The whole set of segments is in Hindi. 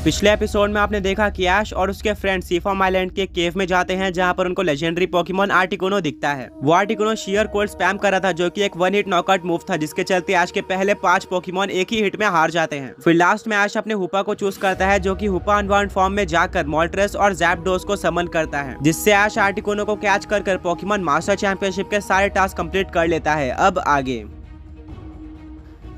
पिछले एपिसोड में आपने देखा कि ऐश और उसके फ्रेंड सीफॉर्म आइलैंड के केव में जाते हैं जहां पर उनको लेजेंडरी पोकेमॉन आर्टिकुनो दिखता है। वो आर्टिकुनो शेयर कोल्ड स्पैम कर रहा था जो कि एक वन हिट नॉकआउट मूव था जिसके चलते ऐश के पहले 5 पोकेमॉन एक ही हिट में हार जाते हैं। फिर लास्ट में ऐश अपने हुपा को चूज करता है जो कि हुपा अनवार्ड फॉर्म में जाकर मोल्ट्रेस और ज़ैप्डोस को समन करता है, जिससे ऐश आर्टिकुनो को कैच कर पोकेमॉन मास्टर चैंपियनशिप के सारे टास्क कंप्लीट कर लेता है। अब आगे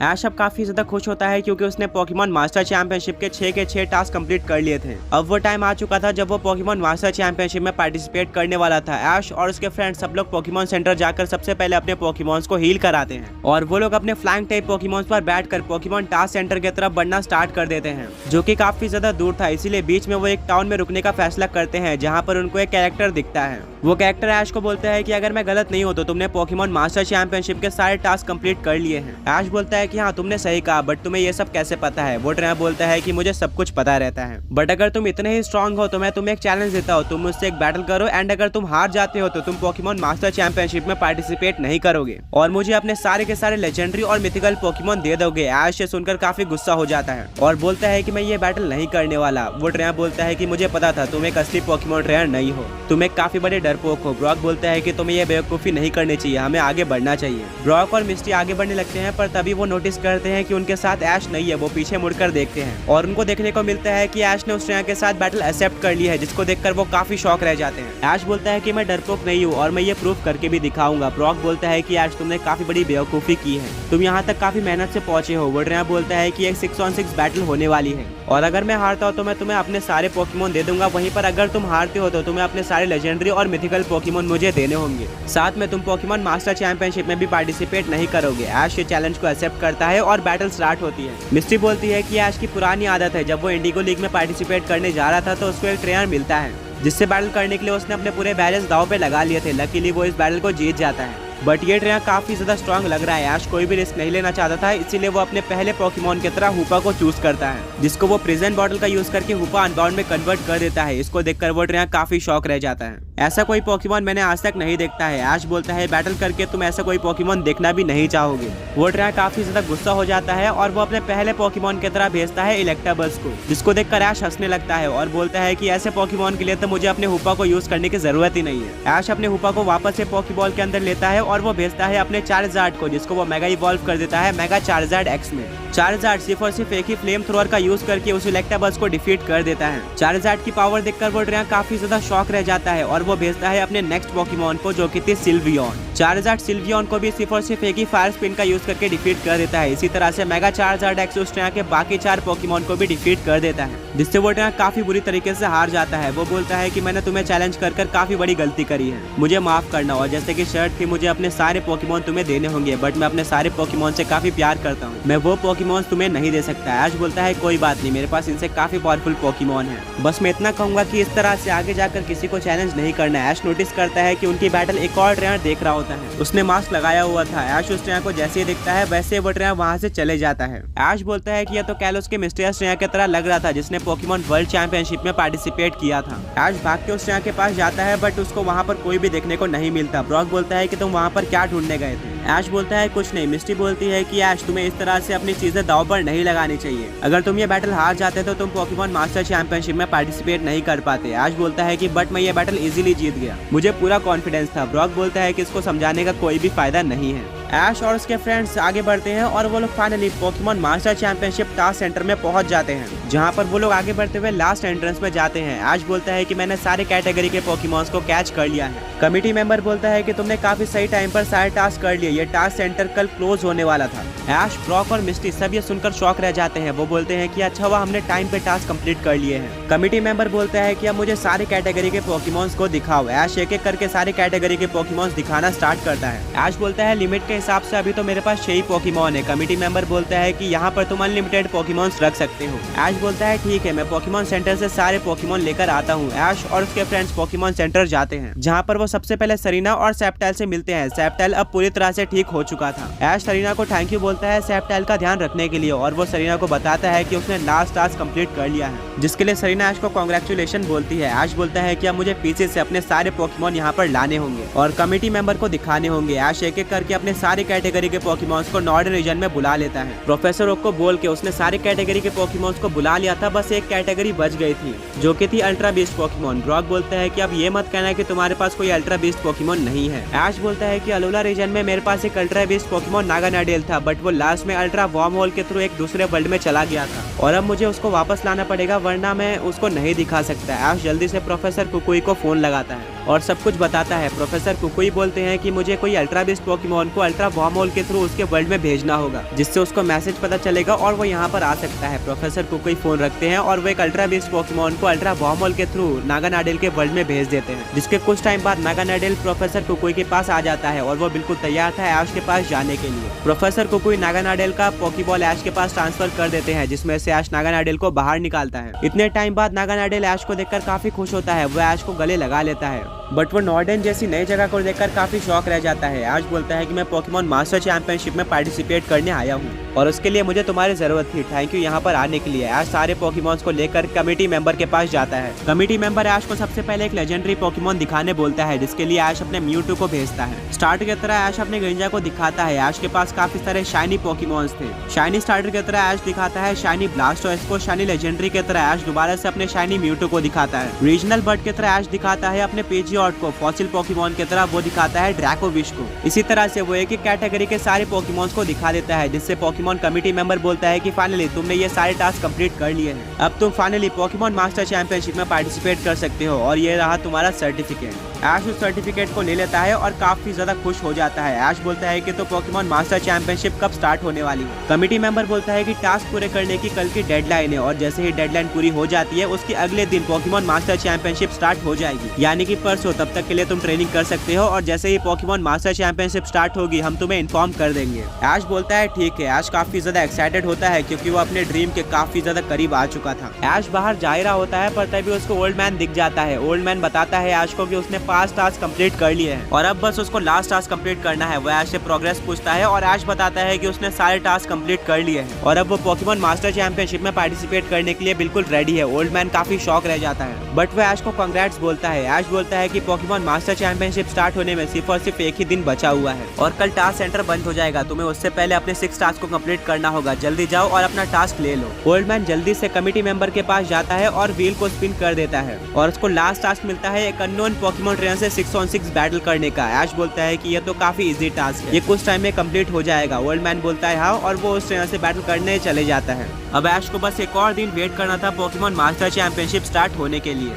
ऐश अब काफी ज्यादा खुश होता है क्योंकि उसने पोकेमॉन मास्टर चैंपियनशिप के 6 के 6 टास्क कंप्लीट कर लिए थे। अब वो टाइम आ चुका था जब वो पोकेमॉन मास्टर चैंपियनशिप में पार्टिसिपेट करने वाला था। ऐश और उसके फ्रेंड सब लोग पोकेमॉन सेंटर जाकर सबसे पहले अपने पोकेमॉन्स को हील कराते हैं और वो लोग अपने फ्लैंक टाइप पोकेमॉन्स पर बैठकर पोकेमॉन टास्क सेंटर की तरफ बढ़ना स्टार्ट कर देते हैं जो कि काफी ज्यादा दूर था। इसीलिए बीच में वो एक टाउन में रुकने का फैसला करते हैं जहाँ पर उनको एक कैरेक्टर दिखता है। वो कैरेक्टर ऐश को बोलता है कि अगर मैं गलत नहीं हूँ तो तुमने पोकेमॉन मास्टर चैंपियनशिप के सारे टास्क कंप्लीट कर लिए हैं। ऐश बोलता है कि हाँ तुमने सही कहा, बट तुम्हें ये सब कैसे पता है? वो ट्रेनर बोलता है कि मुझे सब कुछ पता रहता है, बट अगर तुम इतने ही स्ट्रांग हो तो मैं तुम्हें एक चैलेंज देता हूँ, तुम मुझसे एक बैटल करो एंड अगर तुम हार जाते हो तो तुम पोकेमॉन मास्टर चैंपियनशिप में पार्टिसिपेट नहीं करोगे और मुझे अपने सारे के सारे लेजेंडरी और मिथिकल पोकेमॉन दे दोगे। ऐश ये सुनकर काफी गुस्सा हो जाता है और बोलता है कि मैं ये बैटल नहीं करने वाला। वो ट्रेनर बोलता है कि मुझे पता था तुम एक असली पोकेमॉन ट्रेनर नहीं हो, तुम एक काफी बड़े डरपोक हो। ब्रॉक बोलता है कि तुम्हें ये बेवकूफी नहीं करनी चाहिए, हमें आगे बढ़ना चाहिए। ब्रॉक और मिस्टी आगे बढ़ने लगते हैं पर तभी वो नोटिस करते हैं कि उनके साथ ऐश नहीं है। वो पीछे मुड़कर देखते हैं और उनको देखने को मिलता है कि ऐश ने उस ट्रेनर के साथ बैटल एक्सेप्ट कर ली है, जिसको देखकर वो काफी शॉक रह जाते हैं। ऐश बोलता है कि मैं डरपोक नहीं हूँ और मैं ये प्रूफ करके भी दिखाऊंगा। ब्रॉक बोलता है कि ऐश तुमने काफी बड़ी बेवकूफी की है, तुम यहाँ तक काफी मेहनत से पहुंचे हो। वो ट्रेनर बोलता है कि एक 6-on-6 बैटल होने वाली है और अगर मैं हारता हूँ तो मैं तुम्हें अपने सारे पोकेमॉन दे दूंगा, वहीं पर अगर तुम हारते हो तो तुम्हें अपने सारे लेजेंडरी और मिथिकल पोकेमॉन मुझे देने होंगे, साथ में तुम पोकेमॉन मास्टर चैंपियनशिप में भी पार्टिसिपेट नहीं करोगे। ऐश ये चैलेंज को एक्सेप्ट करता है और बैटल स्टार्ट होती है। मिस्टी बोलती है कि ऐश की पुरानी आदत है, जब वो इंडिगो लीग में पार्टिसिपेट करने जा रहा था तो उसको एक ट्रेनर मिलता है जिससे बैटल करने के लिए उसने अपने पूरे बैलेंस दांव पे लगा लिए थे। लकीली वो इस बैटल को जीत जाता है, बट ये ट्रेनर काफी ज्यादा स्ट्रांग लग रहा है। ऐश कोई भी रिस्क नहीं लेना चाहता था, इसीलिए वो अपने पहले पोकेमॉन की तरह हुपा को चूज करता है, जिसको वो प्रिजन बॉटल का यूज करके हुपा अनबाउंड में कन्वर्ट कर देता है। इसको देखकर वो ट्रेनर काफी शॉक रह जाता है, ऐसा कोई पोकेमॉन मैंने आज तक नहीं देखता है। ऐश बोलता है बैटल करके तुम ऐसा कोई पोकेमॉन देखना भी नहीं चाहोगे। वो ट्रेनर काफी ज्यादा गुस्सा हो जाता है और वो अपने पहले पोकेमॉन की तरह भेजता है इलेक्टाबल्स को, जिसको देखकर ऐश हंसने लगता है और बोलता है कि ऐसे पोकेमॉन के लिए तो मुझे अपने हुपा को यूज करने की जरूरत ही नहीं है। ऐश अपने हुपा को वापस से पोकेबॉल के अंदर लेता है और वो भेजता है अपने चार्जार्ड को, जिसको वो मेगा इवॉल्व कर देता है मेगा चार्जार्ड एक्स में। चार्जार्ड सिर्फ और सिर्फ एक ही फ्लेम थ्रोअर का यूज करके उस इलेक्टाबल्स को डिफीट कर देता है। चार्जार्ड की पावर देखकर वो ट्रेनर काफी ज्यादा शॉक रह जाता है और वो भेजता है अपने नेक्स्ट पोकेमॉन को जो कि थी सिल्वियन। चार्जार्ड सिल्वियन को भी सिर्फ और सिर्फ एक ही फायर स्पिन का यूज करके डिफीट कर देता है। इसी तरह से मेगा चार्जार्ड एक्स उस ट्रेनर के बाकी 4 पोकेमॉन को भी डिफीट कर देता है, जिससे वो ट्रेनर काफी बुरी तरीके से हार जाता है। वो बोलता है कि मैंने तुम्हें चैलेंज कर काफी बड़ी गलती करी है, मुझे माफ करना, और जैसे कि शर्त थी मुझे अपने सारे पोकेमॉन तुम्हें देने होंगे, बट मैं अपने सारे पोकेमॉन से काफी प्यार करता हूँ, मैं वो पोकेमॉन तुम्हें नहीं दे सकता। ऐश बोलता है कोई बात नहीं, मेरे पास इनसे काफी पावरफुल पोकेमॉन है, बस मैं इतना कहूंगा कि इस तरह से आगे जाकर किसी को चैलेंज नहीं करना है। ऐश नोटिस करता है कि उनकी बैटल एक और ट्रेनर देख रहा होता है, उसने मास्क लगाया हुआ था। ऐश उस ट्रेनर को जैसे ही देखता है वैसे वो ट्रेनर वहाँ से चले जाता है। ऐश बोलता है कि यह तो कैलोस के मिस्टीरियस ट्रेनर की तरह लग रहा था जिसने पोकेमॉन वर्ल्ड चैंपियनशिप में पार्टिसिपेट किया था। ऐश भाग के उस ट्रेनर के पास जाता है बट उसको वहाँ पर कोई भी देखने को नहीं मिलता। ब्रॉक बोलता है कि तुम वहाँ पर क्या ढूंढने गए थे? ऐश बोलता है कुछ नहीं। मिस्टी बोलती है कि ऐश तुम्हें इस तरह से अपनी चीजें दांव पर नहीं लगानी चाहिए, अगर तुम ये बैटल हार जाते तो तुम पोकेमॉन मास्टर चैंपियनशिप में पार्टिसिपेट नहीं कर पाते। ऐश बोलता है कि बट मैं ये बैटल इजीली जीत गया, मुझे पूरा कॉन्फिडेंस था। ब्रॉक बोलता है कि इसको समझाने का कोई भी फायदा नहीं है। ऐश और उसके फ्रेंड्स आगे बढ़ते हैं और वो लोग finally Pokemon master championship task centre में पहुंच जाते हैं, जहां पर वो लोग आगे बढ़ते हुए लास्ट एंट्रेंस में जाते हैं। ऐश बोलता है कि मैंने सारे कैटेगरी के पोकेमॉन्स को कैच कर लिया है। कमिटी मेंबर बोलता है कि तुमने काफी सही टाइम पर सारे टास्क कर लिए, ये टास्क सेंटर कल क्लोज होने वाला था। ऐश, ब्रॉक और मिस्टी सब ये सुनकर शॉक रह जाते हैं। वो बोलते हैं कि अच्छा हुआ हमने टाइम पे टास्क कंप्लीट कर लिए हैं। कमिटी मेंबर बोलता है कि अब मुझे सारे कैटेगरी के पोकेमॉन्स को दिखाओ। ऐश एक एक करके सारे कैटेगरी के पोकेमॉन्स दिखाना स्टार्ट करता है। ऐश बोलता है लिमिट के हिसाब से अभी तो मेरे पास 6 ही पोकेमॉन है। कमिटी मेंबर बोलता है कि यहाँ पर तुम अनलिमिटेड पोकेमॉन्स रख सकते हो। ऐश बोलता है ठीक है, मैं पोकेमॉन सेंटर से सारे पोकेमॉन लेकर आता हूँ। ऐश और उसके फ्रेंड्स पोकेमॉन सेंटर जाते हैं, जहाँ पर वो सबसे पहले सरीना और सेप्टाइल से मिलते हैं। सेप्टाइल अब पूरी तरह से ठीक हो चुका था। ऐश सरीना को थैंक यू बोलता है सेप्टाइल का ध्यान रखने के लिए, और वो सरीना को बताता है कि उसने लास्ट टास्क कंप्लीट कर लिया है, जिसके लिए सरीना ऐश को कांग्रेचुलेशन बोलती है। ऐश बोलता है कि अब मुझे पीछे से अपने सारे पोकेमॉन यहाँ पर लाने होंगे और कमिटी मेंबर को दिखाने होंगे। ऐश एक एक करके अपने सारी कैटेगरी के पोकेमॉन्स को नॉर्डर्न रीजन में बुला लेता है। प्रोफेसर ओक को बोल के उसने सारी कैटेगरी के पोकेमॉन्स को बुला लिया था, बस एक कैटेगरी बच गई थी जो कि थी अल्ट्रा बीस्ट पोकेमॉन। ब्रॉक बोलता है कि अब ये मत कहना कि तुम्हारे पास कोई अल्ट्रा बीस्ट पोकेमॉन नहीं है। ऐश बोलता है कि अलोला रीजन में मेरे पास एक अल्ट्रा बीस्ट पोकेमॉन नागानाडेल था, बट वो लास्ट में अल्ट्रा वॉर्म होल के थ्रू एक दूसरे वर्ल्ड में चला गया था और अब मुझे उसको वापस लाना पड़ेगा, वरना मैं उसको नहीं दिखा सकता। ऐश जल्दी से प्रोफेसर कुकुई को फोन लगाता है और सब कुछ बताता है। प्रोफेसर कुकुई बोलते हैं कि मुझे कोई अल्ट्रा बीस्ट पोकेमॉन को अल्ट्रा वॉर्म होल के थ्रू उसके वर्ल्ड में भेजना होगा, जिससे उसको मैसेज पता चलेगा और वो यहाँ पर आ सकता है। प्रोफेसर कुकुई फोन रखते हैं और वो एक अल्ट्रा बीस्ट पोकेमॉन को अल्ट्रा वॉर्म होल के थ्रू नागानाडेल के वर्ल्ड में भेज देते हैं, जिसके कुछ टाइम बाद नागानाडेल प्रोफेसर कुकुई के पास आ जाता है और वो बिल्कुल तैयार था ऐश के पास जाने के लिए। प्रोफेसर कुकुई नागानाडेल का पोकेबॉल ऐश के पास ट्रांसफर कर देते हैं, जिसमें से ऐश नागानाडेल को बाहर निकालता है। इतने टाइम बाद नागानाडेल ऐश को देखकर काफी खुश होता है, वो ऐश को गले लगा लेता है, बट वो नॉर्डर्न जैसी नई जगह को देखकर काफी शौक रह जाता है। ऐश बोलता है कि मैं पोकेमॉन मास्टर चैंपियनशिप में पार्टिसिपेट करने आया हूँ और उसके लिए मुझे तुम्हारी जरूरत थी, थैंक यू यहाँ पर आने के लिए। ऐश सारे पोकेमॉन्स को लेकर कमिटी मेंबर के पास जाता है। कमिटी मेंबर ऐश को सबसे पहले एक लेजेंडरी पोकेमॉन दिखाने बोलता है, जिसके लिए ऐश अपने म्यूटू को भेजता है। स्टार्टर की तरह ऐश अपने ग्रिंजा को दिखाता है। ऐश के पास काफी सारे शाइनी पोकेमॉन्स थे। शाइनी स्टार्टर की तरह ऐश दिखाता है शाइनी ब्लास्टोइस को। शाइनी लेजेंडरी की तरह ऐश दोबारा से अपने शाइनी म्यूटू को दिखाता है। रीजनल बर्ड की तरह ऐश दिखाता है अपने पेजियोट को। फॉसिल पोकेमॉन की तरह वो दिखाता है ड्रैकोविश को। इसी तरह से वो एक एक कैटेगरी के सारे पोकेमॉन्स को दिखा देता है, जिससे पोकेमॉन कमिटी मेंबर बोलता है कि फाइनली तुमने ये सारे टास्क कंप्लीट कर लिए हैं, अब तुम फाइनली पोकेमॉन मास्टर चैंपियनशिप में पार्टिसिपेट कर सकते हो और ये रहा तुम्हारा सर्टिफिकेट। ऐश उस सर्टिफिकेट को ले लेता है और काफी ज्यादा खुश हो जाता है। ऐश बोलता है कि तो पोकेमॉन मास्टर चैंपियनशिप कब स्टार्ट होने वाली है। कमिटी मेंबर बोलता है कि टास्क पूरे करने की कल की डेडलाइन है और जैसे ही डेडलाइन पूरी हो जाती है उसके अगले दिन पोकेमॉन मास्टर चैंपियनशिप स्टार्ट हो जाएगी, यानी कि परसों। तब तक के लिए तुम ट्रेनिंग कर सकते हो और जैसे ही पोकेमॉन मास्टर चैंपियनशिप स्टार्ट होगी हम तुम्हें इन्फॉर्म कर देंगे। ऐश बोलता है ठीक है। ऐश काफी ज्यादा एक्साइटेड होता है क्योंकि वो अपने ड्रीम के काफी ज्यादा करीब आ चुका था। ऐश बाहर जा ही रहा होता है पर तभी उसको ओल्ड मैन दिख जाता है। ओल्ड मैन बताता है ऐश को कि उसने 5 टास्क कंप्लीट कर लिए हैं और अब बस उसको लास्ट टास्क कंप्लीट करना है। वो ऐश से प्रोग्रेस पूछता है और ऐश बताता है कि उसने सारे टास्क कंप्लीट कर लिए हैं और अब वो पोकेमॉन मास्टर चैंपियनशिप में पार्टिसिपेट करने के लिए बिल्कुल रेडी है। ओल्ड मैन काफी शॉक रह जाता है, बट वो ऐश को कांग्रेट्स बोलता है। ऐश बोलता है कि पोकेमॉन मास्टर चैंपियनशिप स्टार्ट होने में सिर्फ और सिर्फ एक ही दिन बचा हुआ है और कल टास्क सेंटर बंद हो जाएगा। तुम्हें उससे पहले अपने 6 टास्क को कंप्लीट करना होगा, जल्दी जाओ और अपना टास्क ले लो। ओल्ड मैन जल्दी से कमिटी मेंबर के पास जाता है और व्हील को स्पिन कर देता है और उसको लास्ट टास्क मिलता है एक अननोन पोकेमॉन ट्रेनर से 6-on-6 बैटल करने का। ऐश बोलता है कि ये तो काफी इजी टास्क है, ये कुछ टाइम में कंप्लीट हो जाएगा। ओल्ड मैन बोलता है हाँ और वो उस ट्रेनर से बैटल करने चले जाता है। अब ऐश को बस एक और दिन वेट करना था पोकेमॉन मास्टर चैंपियनशिप स्टार्ट होने के लिए।